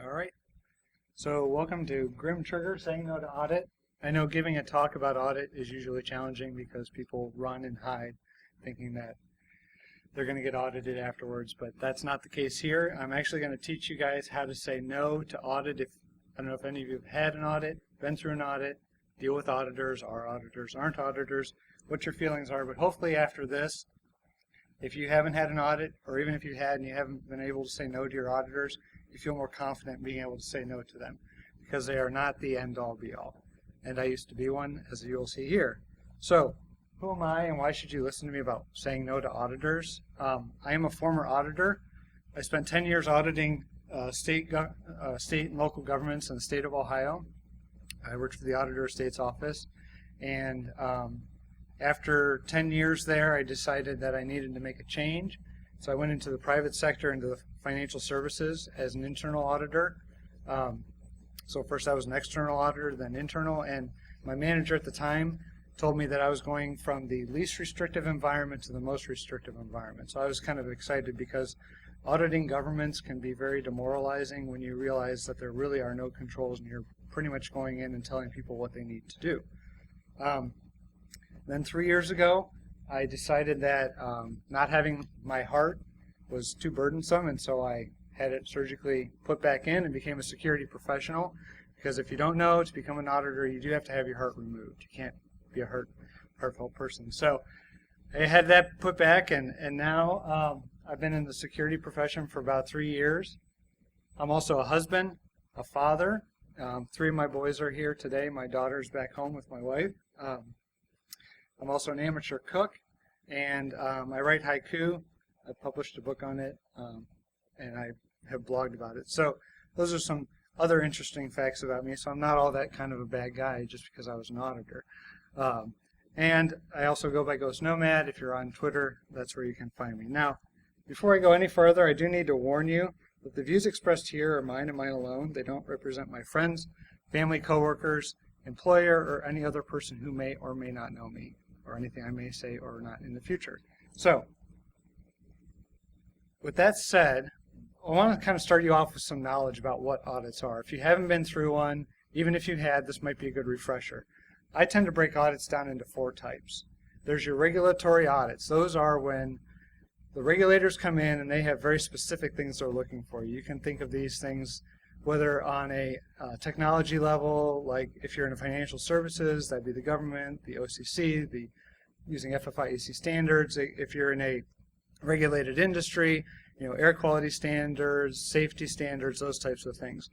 All right. So welcome to Grim Trigger, saying no to audit. I know giving a talk about audit is usually challenging because people run and hide thinking that they're going to get audited afterwards, but that's not the case here. I'm actually going to teach you guys how to say no to audit. I don't know if any of you have had an audit, been through an audit, deal with auditors, are auditors, aren't auditors, what your feelings are, but hopefully after this, if you haven't had an audit, or even if you had and you haven't been able to say no to your auditors, you feel more confident being able to say no to them because they are not the end-all be-all. And I used to be one, as you will see here. So, who am I and why should you listen to me about saying no to auditors? I am a former auditor. I spent 10 years auditing state and local governments in the state of Ohio. I worked for the Auditor of State's office, and after 10 years there, I decided that I needed to make a change. So I went into the private sector, into the financial services as an internal auditor. So first I was an external auditor, then internal, and my manager at the time told me that I was going from the least restrictive environment to the most restrictive environment. So I was kind of excited because auditing governments can be very demoralizing when you realize that there really are no controls and you're pretty much going in and telling people what they need to do. Then 3 years ago, I decided that not having my heart was too burdensome, and so I had it surgically put back in and became a security professional. Because if you don't know, to become an auditor, you do have to have your heart removed. You can't be a heartfelt person. So I had that put back, and now I've been in the security profession for about 3 years. I'm also a husband, a father. 3 of my boys are here today. My daughter's back home with my wife. I'm also an amateur cook, and I write haiku. I published a book on it, and I have blogged about it. So those are some other interesting facts about me. So I'm not all that kind of a bad guy just because I was an auditor. And I also go by Ghostnomad. If you're on Twitter, that's where you can find me. Now, before I go any further, I do need to warn you that the views expressed here are mine and mine alone. They don't represent my friends, family, coworkers, employer, or any other person who may or may not know me, or anything I may say or not in the future. So, with that said, I want to kind of start you off with some knowledge about what audits are. If you haven't been through one, even if you had, this might be a good refresher. I tend to break audits down into 4 types. There's your regulatory audits. Those are when the regulators come in and they have very specific things they're looking for. You can think of these things whether on a technology level, like if you're in financial services, that'd be the government, the OCC, using FFIEC standards. If you're in a regulated industry, air quality standards, safety standards, those types of things.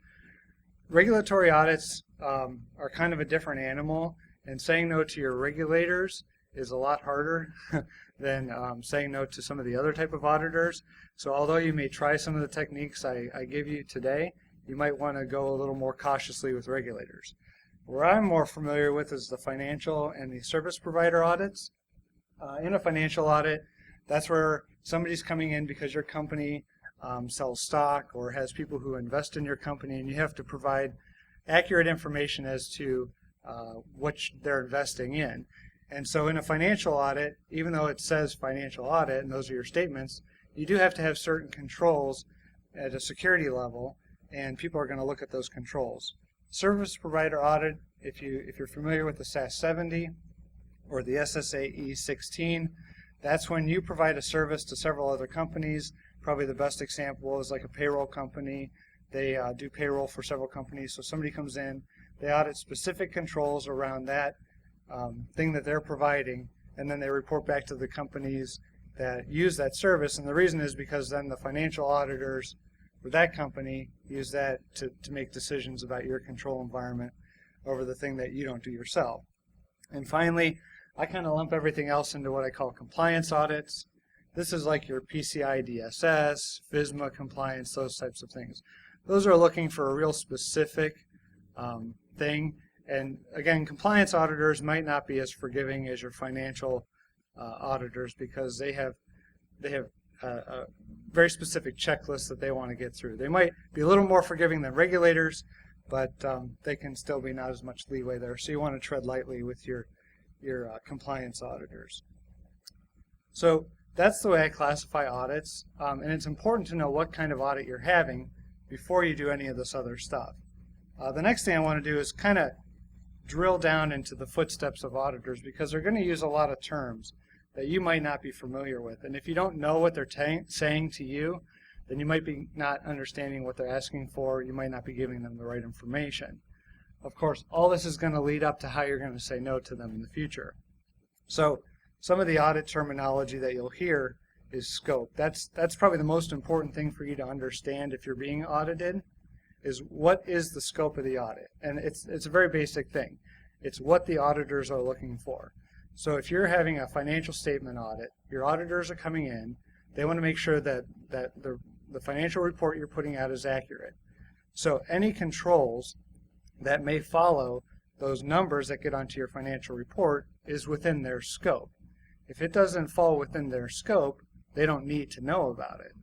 Regulatory audits are kind of a different animal, and saying no to your regulators is a lot harder than saying no to some of the other type of auditors. So although you may try some of the techniques I give you today, you might want to go a little more cautiously with regulators. Where I'm more familiar with is the financial and the service provider audits. In a financial audit, that's where somebody's coming in because your company sells stock or has people who invest in your company, and you have to provide accurate information as to what they're investing in. And so in a financial audit, even though it says financial audit, and those are your statements, you do have to have certain controls at a security level, and people are going to look at those controls. Service provider audit, if you're familiar with the SAS 70 or the SSAE 16, that's when you provide a service to several other companies. Probably the best example is like a payroll company. They do payroll for several companies. So somebody comes in, they audit specific controls around that thing that they're providing, and then they report back to the companies that use that service. And the reason is because then the financial auditors for that company use that to make decisions about your control environment over the thing that you don't do yourself. And finally, I kind of lump everything else into what I call compliance audits. This is like your PCI DSS, FSMA compliance, those types of things. Those are looking for a real specific thing. And again, compliance auditors might not be as forgiving as your financial auditors because they have a very specific checklist that they want to get through. They might be a little more forgiving than regulators, but they can still be not as much leeway there. So you want to tread lightly with your compliance auditors. So that's the way I classify audits, and it's important to know what kind of audit you're having before you do any of this other stuff. The next thing I want to do is kind of drill down into the footsteps of auditors, because they're going to use a lot of terms that you might not be familiar with. And if you don't know what they're saying to you, then you might be not understanding what they're asking for. You might not be giving them the right information. Of course, all this is going to lead up to how you're going to say no to them in the future. So some of the audit terminology that you'll hear is scope. That's probably the most important thing for you to understand if you're being audited, is what is the scope of the audit. And it's a very basic thing. It's what the auditors are looking for. So if you're having a financial statement audit, your auditors are coming in, they want to make sure that the financial report you're putting out is accurate. So any controls that may follow those numbers that get onto your financial report is within their scope. If it doesn't fall within their scope, they don't need to know about it.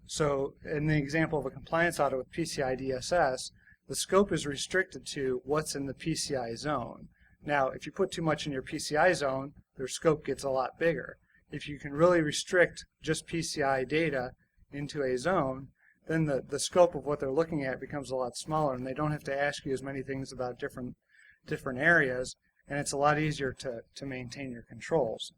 So in the example of a compliance audit with PCI DSS, the scope is restricted to what's in the PCI zone. Now, if you put too much in your PCI zone, their scope gets a lot bigger. If you can really restrict just PCI data into a zone, then the scope of what they're looking at becomes a lot smaller, and they don't have to ask you as many things about different areas, and it's a lot easier to maintain your controls.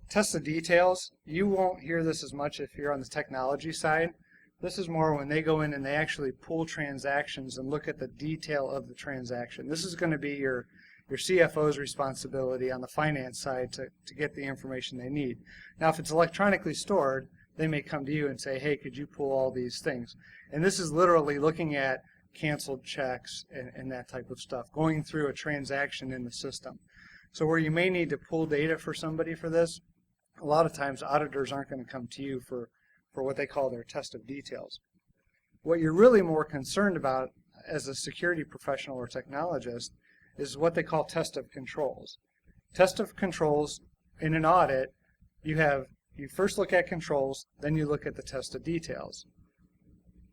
Test the details. You won't hear this as much if you're on the technology side. This is more when they go in and they actually pull transactions and look at the detail of the transaction. This is going to be your CFO's responsibility on the finance side to get the information they need. Now, if it's electronically stored, they may come to you and say, hey, could you pull all these things? And this is literally looking at canceled checks and that type of stuff, going through a transaction in the system. So where you may need to pull data for somebody for this, a lot of times auditors aren't going to come to you for what they call their test of details. What you're really more concerned about as a security professional or technologist is what they call test of controls. Test of controls in an audit, you first look at controls, then you look at the test of details.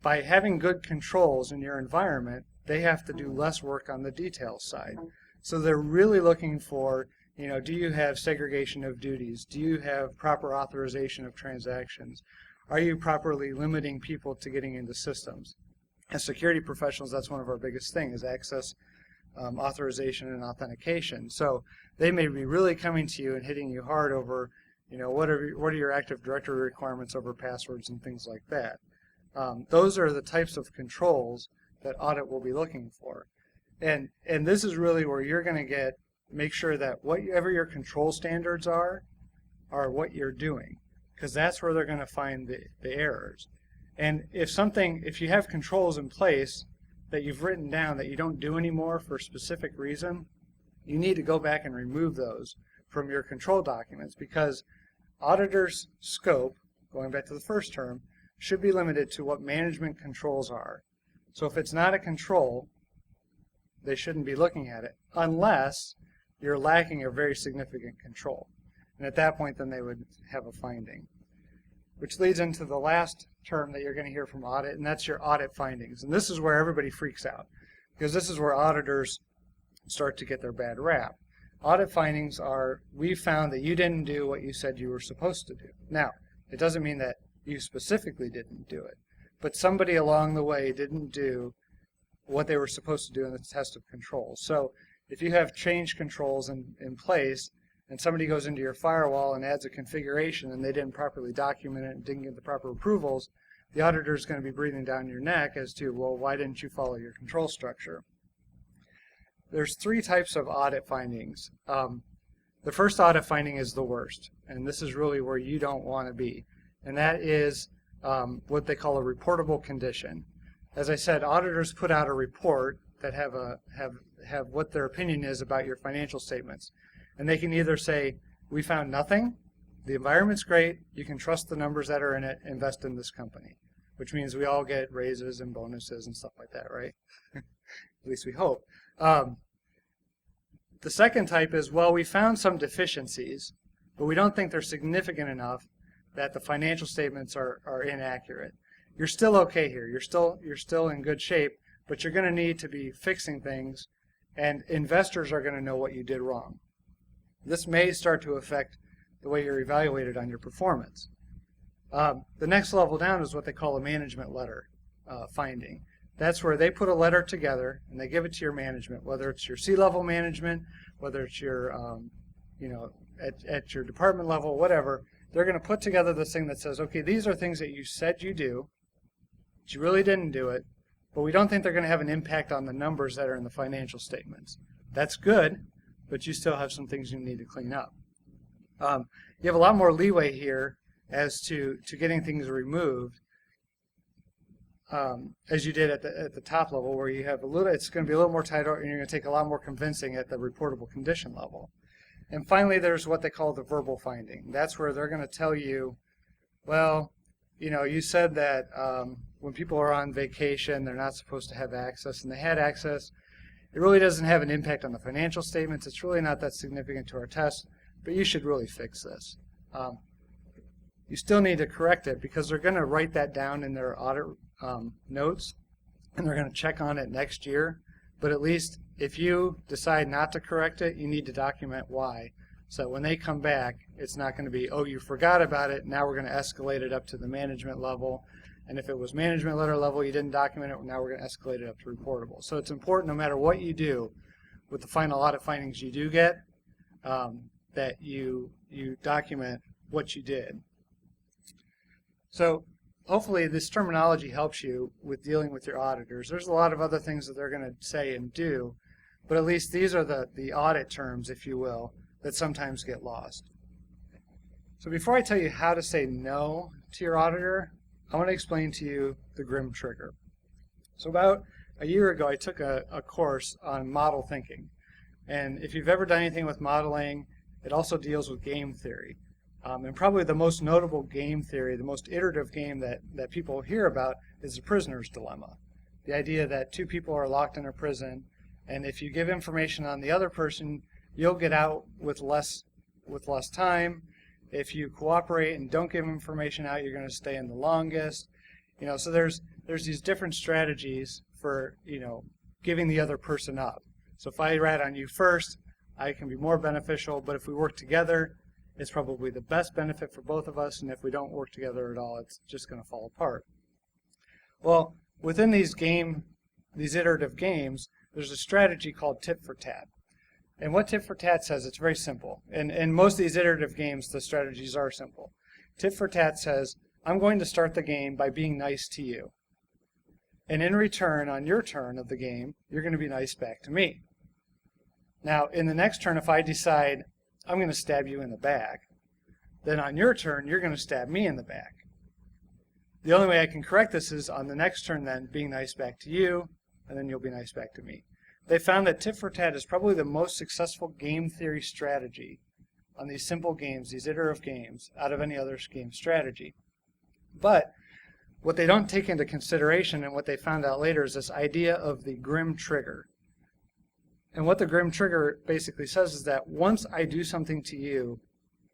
By having good controls in your environment, they have to do less work on the details side. So they're really looking for, do you have segregation of duties? Do you have proper authorization of transactions? Are you properly limiting people to getting into systems? As security professionals, that's one of our biggest things, is access, authorization, and authentication. So they may be really coming to you and hitting you hard over, what are your Active Directory requirements over passwords and things like that. Those are the types of controls that audit will be looking for. And this is really where you're going to make sure that whatever your control standards are what you're doing, because that's where they're going to find the errors. And if you have controls in place that you've written down that you don't do anymore for a specific reason, you need to go back and remove those from your control documents, because auditors' scope, going back to the first term, should be limited to what management controls are. So if it's not a control, they shouldn't be looking at it unless you're lacking a very significant control. And at that point, then they would have a finding. Which leads into the last term that you're going to hear from audit, and that's your audit findings. And this is where everybody freaks out, because this is where auditors start to get their bad rap. Audit findings are, we found that you didn't do what you said you were supposed to do. Now, it doesn't mean that you specifically didn't do it, but somebody along the way didn't do what they were supposed to do in the test of controls. So if you have change controls in place, and somebody goes into your firewall and adds a configuration and they didn't properly document it and didn't get the proper approvals, the auditor is going to be breathing down your neck as to, well, why didn't you follow your control structure? There's three types of audit findings. The first audit finding is the worst, and this is really where you don't want to be, and that is what they call a reportable condition. As I said, auditors put out a report that have what their opinion is about your financial statements. And they can either say, we found nothing, the environment's great, you can trust the numbers that are in it, invest in this company. Which means we all get raises and bonuses and stuff like that, right? At least we hope. The second type is, well, we found some deficiencies, but we don't think they're significant enough that the financial statements are inaccurate. You're still okay here. You're still in good shape, but you're going to need to be fixing things, and investors are going to know what you did wrong. This may start to affect the way you're evaluated on your performance. The next level down is what they call a management letter finding. That's where they put a letter together and they give it to your management, whether it's your C-level management, whether it's your, at your department level, whatever. They're going to put together this thing that says, okay, these are things that you said you do, but you really didn't do it, but we don't think they're going to have an impact on the numbers that are in the financial statements. That's good, but you still have some things you need to clean up. You have a lot more leeway here as to getting things removed, as you did at the top level, where you have a little. It's going to be a little more tighter, and you're going to take a lot more convincing at the reportable condition level. And finally, there's what they call the verbal finding. That's where they're going to tell you, well, you said that when people are on vacation, they're not supposed to have access, and they had access. It really doesn't have an impact on the financial statements. It's really not that significant to our test, but you should really fix this. You still need to correct it because they're going to write that down in their audit notes, and they're going to check on it next year. But at least if you decide not to correct it, you need to document why. So when they come back, it's not going to be, oh, you forgot about it, now we're going to escalate it up to the management level. And if it was management letter level, you didn't document it, now we're going to escalate it up to reportable. So it's important, no matter what you do, with the final audit findings you do get, that you document what you did. So hopefully this terminology helps you with dealing with your auditors. There's a lot of other things that they're going to say and do, but at least these are the audit terms, if you will, that sometimes get lost. So before I tell you how to say no to your auditor, I want to explain to you the GRIM trigger. So about a year ago, I took a course on model thinking. And if you've ever done anything with modeling, it also deals with game theory. And probably the most notable game theory, the most iterative game that people hear about is the prisoner's dilemma. The idea that two people are locked in a prison, and if you give information on the other person, you'll get out with less time. If you cooperate and don't give information out, you're going to stay in the longest. So there's these different strategies for giving the other person up. So if I rat on you first, I can be more beneficial, but if we work together, it's probably the best benefit for both of us, and if we don't work together at all, it's just going to fall apart. Well, within these iterative games, there's a strategy called tit for tat. And what tit for tat says, it's very simple. And in most of these iterative games, the strategies are simple. Tit for tat says, I'm going to start the game by being nice to you. And in return, on your turn of the game, you're going to be nice back to me. Now, in the next turn, if I decide I'm going to stab you in the back, then on your turn, you're going to stab me in the back. The only way I can correct this is on the next turn then, being nice back to you, and then you'll be nice back to me. They found that tit for tat is probably the most successful game theory strategy on these simple games, these iterative games, out of any other game strategy. But what they don't take into consideration, and what they found out later, is this idea of the GRIM trigger. And what the GRIM trigger basically says is that once I do something to you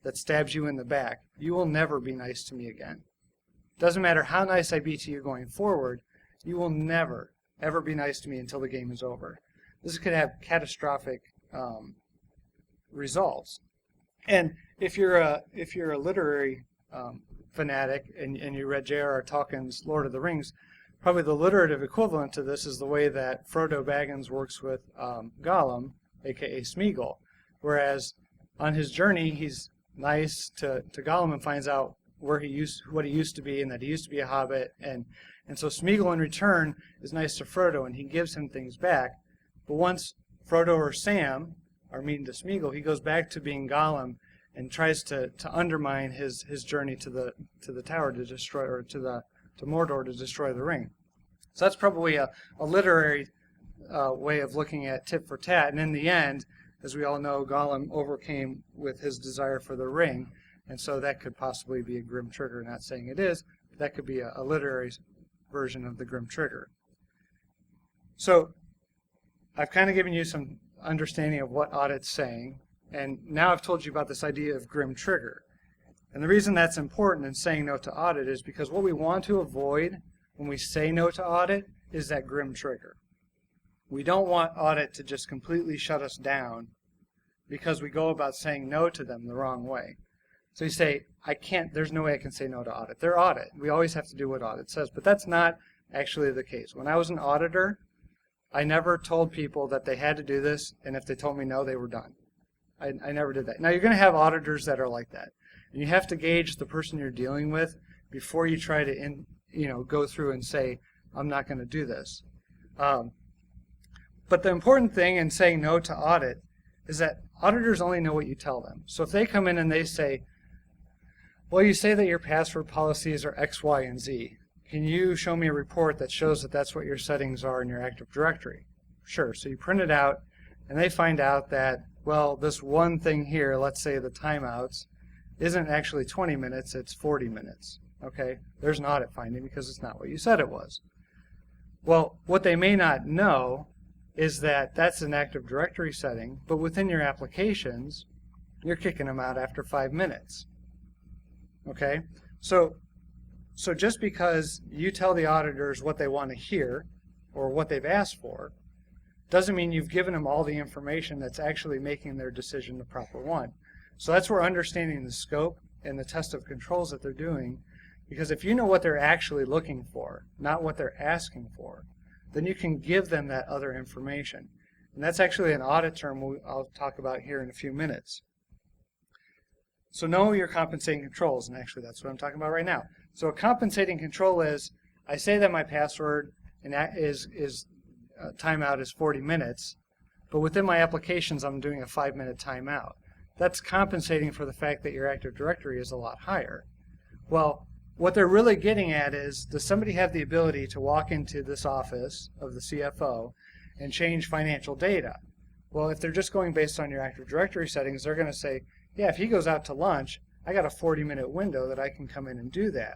that stabs you in the back, you will never be nice to me again. Doesn't matter how nice I be to you going forward, you will never, ever be nice to me until the game is over. This could have catastrophic results. And if you're a literary fanatic and you read J.R.R. Tolkien's Lord of the Rings, probably the literative equivalent to this is the way that Frodo Baggins works with Gollum, aka Smeagol. Whereas on his journey, he's nice to Gollum and finds out what he used to be, and that he used to be a hobbit. And so Smeagol in return is nice to Frodo, and he gives him things back. But once Frodo or Sam are meeting to Smeagol, he goes back to being Gollum and tries to undermine his journey to the tower to destroy, or to Mordor to destroy the ring. So that's probably a literary way of looking at tit for tat. And in the end, as we all know, Gollum overcame with his desire for the ring, and so that could possibly be a GRIM trigger. Not saying it is, but that could be a literary version of the GRIM trigger. So I've kind of given you some understanding of what audit's saying, and now I've told you about this idea of GRIM trigger. And the reason that's important in saying no to audit is because what we want to avoid when we say no to audit is that GRIM trigger. We don't want audit to just completely shut us down because we go about saying no to them the wrong way. So you say, I can't, there's no way I can say no to audit. They're audit. We always have to do what audit says, but that's not actually the case. When I was an auditor, I never told people that they had to do this, and if they told me no, they were done. I never did that. Now, you're going to have auditors that are like that. And you have to gauge the person you're dealing with before you try to go through and say, I'm not going to do this. But the important thing in saying no to audit is that auditors only know what you tell them. So if they come in and they say, well, you say that your password policies are X, Y, and Z. Can you show me a report that shows that that's what your settings are in your Active Directory? Sure. So you print it out, and they find out that, well, this one thing here, let's say the timeouts, isn't actually 20 minutes, it's 40 minutes. Okay? There's an audit finding because it's not what you said it was. Well, what they may not know is that that's an Active Directory setting, but within your applications, you're kicking them out after 5 minutes. Okay? So just because you tell the auditors what they want to hear or what they've asked for doesn't mean you've given them all the information that's actually making their decision the proper one. So that's where understanding the scope and the test of controls that they're doing, because if you know what they're actually looking for, not what they're asking for, then you can give them that other information. And that's actually an audit term I'll talk about here in a few minutes. So know your compensating controls, and actually that's what I'm talking about right now. So a compensating control is, I say that my password timeout is 40 minutes, but within my applications I'm doing a 5-minute timeout. That's compensating for the fact that your Active Directory is a lot higher. Well, what they're really getting at is, does somebody have the ability to walk into this office of the CFO and change financial data? Well, if they're just going based on your Active Directory settings, they're going to say, yeah, if he goes out to lunch, I got a 40-minute window that I can come in and do that.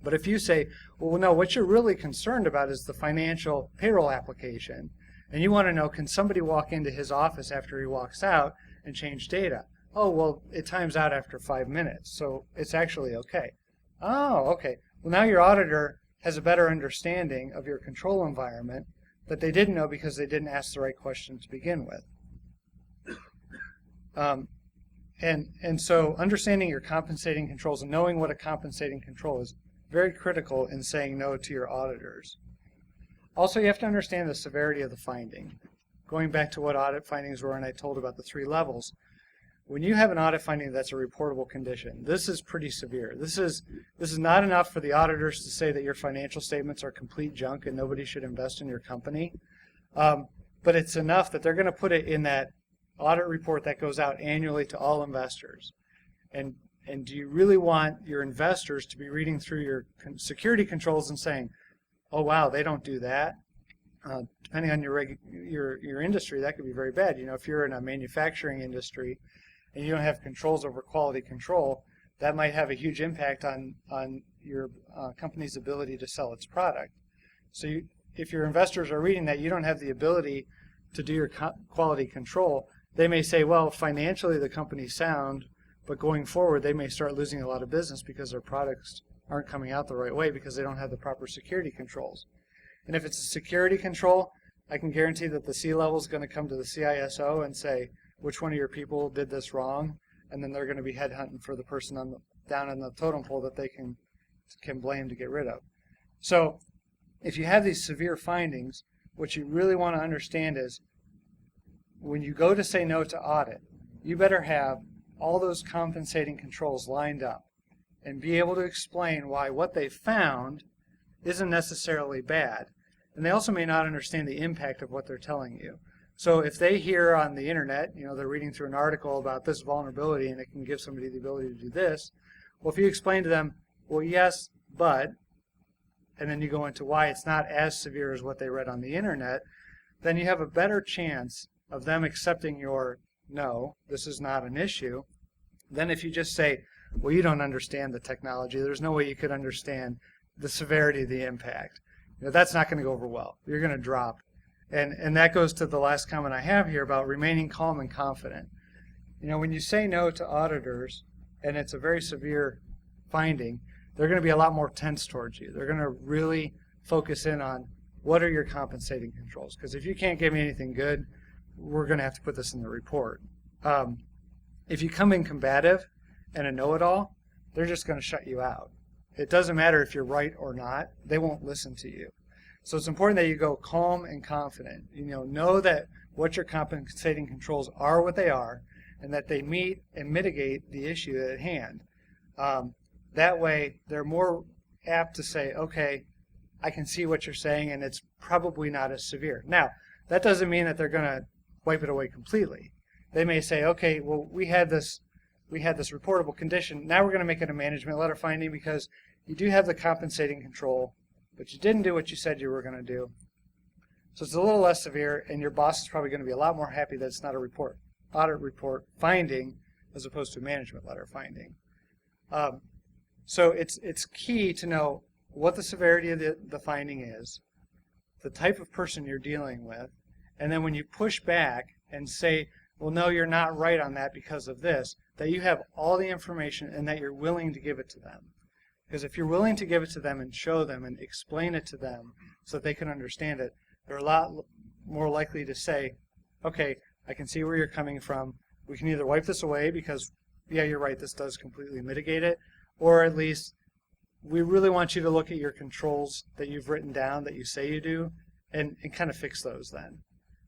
But if you say, well, no, what you're really concerned about is the financial payroll application, and you want to know, can somebody walk into his office after he walks out and change data? Oh, well, it times out after 5 minutes, so it's actually okay. Oh, okay. Well, now your auditor has a better understanding of your control environment that they didn't know because they didn't ask the right question to begin with. And so understanding your compensating controls and knowing what a compensating control is very critical in saying no to your auditors. Also, you have to understand the severity of the finding. Going back to what audit findings were, and I told about the 3 levels, when you have an audit finding that's a reportable condition, this is pretty severe. This is not enough for the auditors to say that your financial statements are complete junk and nobody should invest in your company, but it's enough that they're going to put it in that audit report that goes out annually to all investors. And do you really want your investors to be reading through your security controls and saying, oh wow, they don't do that? Depending on your industry, that could be very bad. You know, if you're in a manufacturing industry and you don't have controls over quality control, that might have a huge impact on your company's ability to sell its product. So if your investors are reading that you don't have the ability to do your quality control, they may say, well, financially the company's sound, but going forward they may start losing a lot of business because their products aren't coming out the right way because they don't have the proper security controls. And if it's a security control, I can guarantee that the C-level is going to come to the CISO and say, which one of your people did this wrong? And then they're going to be headhunting for the person down in the totem pole that they can blame to get rid of. So if you have these severe findings, what you really want to understand is when you go to say no to audit, you better have all those compensating controls lined up and be able to explain why what they found isn't necessarily bad. And they also may not understand the impact of what they're telling you. So if they hear on the internet, you know, they're reading through an article about this vulnerability and it can give somebody the ability to do this, well, if you explain to them, well, yes, but, and then you go into why it's not as severe as what they read on the internet, then you have a better chance of them accepting your no, this is not an issue, than if you just say, well, you don't understand the technology. There's no way you could understand the severity of the impact. You know, that's not going to go over well. You're going to drop. And that goes to the last comment I have here about remaining calm and confident. You know, when you say no to auditors, and it's a very severe finding, they're going to be a lot more tense towards you. They're going to really focus in on what are your compensating controls. Because if you can't give me anything good, we're going to have to put this in the report. If you come in combative and a know-it-all, they're just going to shut you out. It doesn't matter if you're right or not. They won't listen to you. So it's important that you go calm and confident. Know that what your compensating controls are what they are, and that they meet and mitigate the issue at hand. That way, they're more apt to say, okay, I can see what you're saying, and it's probably not as severe. Now, that doesn't mean that they're going to wipe it away completely. They may say, okay, well, we had this reportable condition. Now we're going to make it a management letter finding because you do have the compensating control, but you didn't do what you said you were going to do. So it's a little less severe, and your boss is probably going to be a lot more happy that it's not a audit report finding as opposed to a management letter finding. So it's key to know what the severity of the finding is, the type of person you're dealing with, and then when you push back and say, well, no, you're not right on that because of this, that you have all the information and that you're willing to give it to them. Because if you're willing to give it to them and show them and explain it to them so that they can understand it, they're a lot more likely to say, okay, I can see where you're coming from. We can either wipe this away because, yeah, you're right, this does completely mitigate it, or at least we really want you to look at your controls that you've written down that you say you do and kind of fix those then.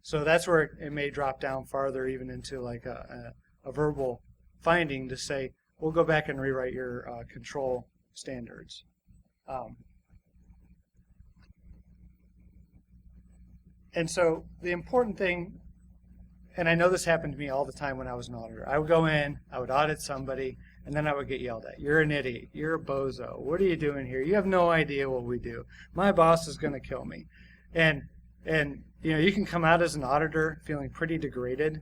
So that's where it may drop down farther even into like a verbal finding to say, we'll go back and rewrite your control standards. And so the important thing, and I know this happened to me all the time when I was an auditor, I would go in, I would audit somebody, and then I would get yelled at. You're an idiot. You're a bozo. What are you doing here? You have no idea what we do. My boss is going to kill me. And you can come out as an auditor feeling pretty degraded.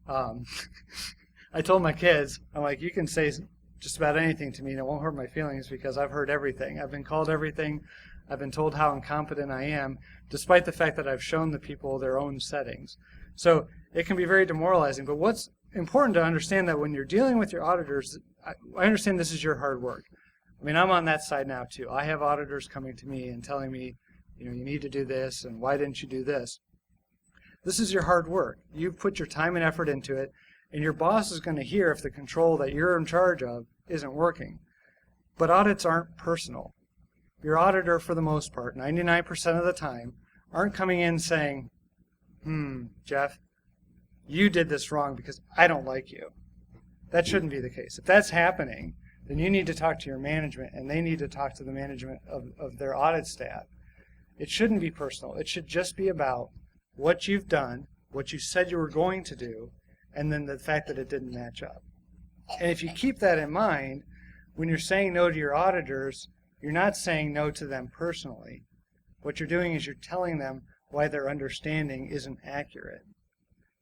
I told my kids, I'm like, you can say just about anything to me and it won't hurt my feelings because I've heard everything. I've been called everything. I've been told how incompetent I am, despite the fact that I've shown the people their own settings. So it can be very demoralizing. But what's important to understand that when you're dealing with your auditors, I understand this is your hard work. I mean, I'm on that side now too. I have auditors coming to me and telling me, you need to do this and why didn't you do this? This is your hard work. You've put your time and effort into it, and your boss is going to hear if the control that you're in charge of isn't working. But audits aren't personal. Your auditor, for the most part, 99% of the time, aren't coming in saying, Jeff, you did this wrong because I don't like you. That shouldn't be the case. If that's happening, then you need to talk to your management, and they need to talk to the management of their audit staff. It shouldn't be personal. It should just be about what you've done, what you said you were going to do, and then the fact that it didn't match up. And if you keep that in mind, when you're saying no to your auditors, you're not saying no to them personally. What you're doing is you're telling them why their understanding isn't accurate.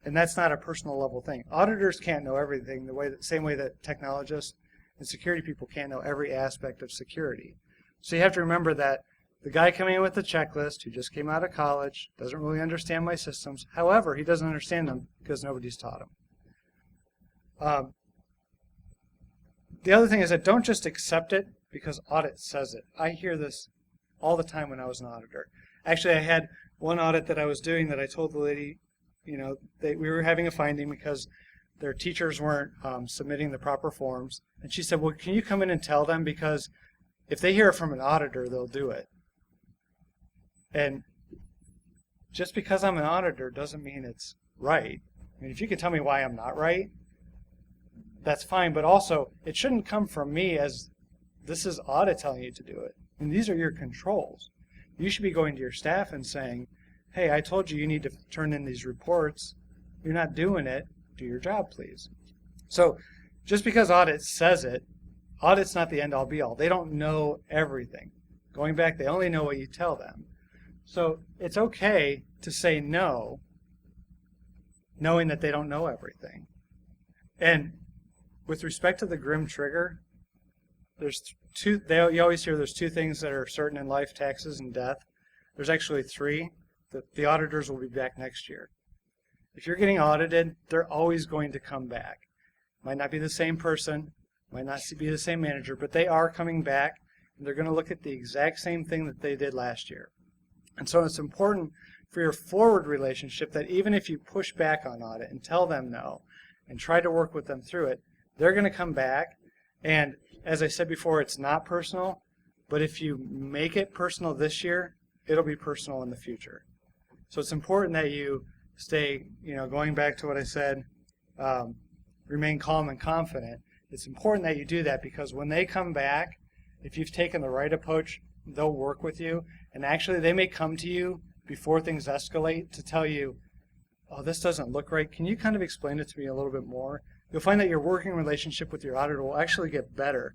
And that's not a personal level thing. Auditors can't know everything the same way that technologists and security people can't know every aspect of security. So you have to remember that the guy coming in with the checklist who just came out of college doesn't really understand my systems. However, he doesn't understand them because nobody's taught him. The other thing is that don't just accept it because audit says it. I hear this all the time when I was an auditor. Actually, I had one audit that I was doing that I told the lady, we were having a finding because their teachers weren't submitting the proper forms. And she said, well, can you come in and tell them, because if they hear it from an auditor, they'll do it. And just because I'm an auditor doesn't mean it's right. I mean, if you can tell me why I'm not right, that's fine. But also, it shouldn't come from me as this is audit telling you to do it. I mean, these are your controls. You should be going to your staff and saying, hey, I told you need to turn in these reports. You're not doing it. Do your job, please. So just because audit says it, audit's not the end-all be-all. They don't know everything. Going back, they only know what you tell them. So it's okay to say no, knowing that they don't know everything. And with respect to the grim trigger, there's two. You always hear there's two things that are certain in life: taxes and death. There's actually three. The auditors will be back next year. If you're getting audited, they're always going to come back. Might not be the same person, might not be the same manager, but they are coming back, and they're going to look at the exact same thing that they did last year. And so it's important for your forward relationship that even if you push back on audit and tell them no and try to work with them through it, they're going to come back And as I said before, it's not personal, but if you make it personal this year, it'll be personal in the future. So it's important that you stay, going back to what I said, remain calm and confident. It's important that you do that because when they come back, if you've taken the right approach, they'll work with you. And actually, they may come to you before things escalate to tell you, oh, this doesn't look right. Can you kind of explain it to me a little bit more? You'll find that your working relationship with your auditor will actually get better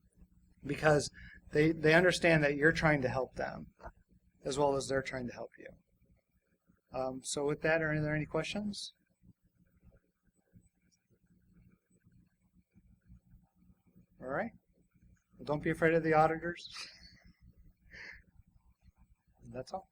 because they understand that you're trying to help them as well as they're trying to help you. So with that, are there any questions? All right. Well, don't be afraid of the auditors. That's all.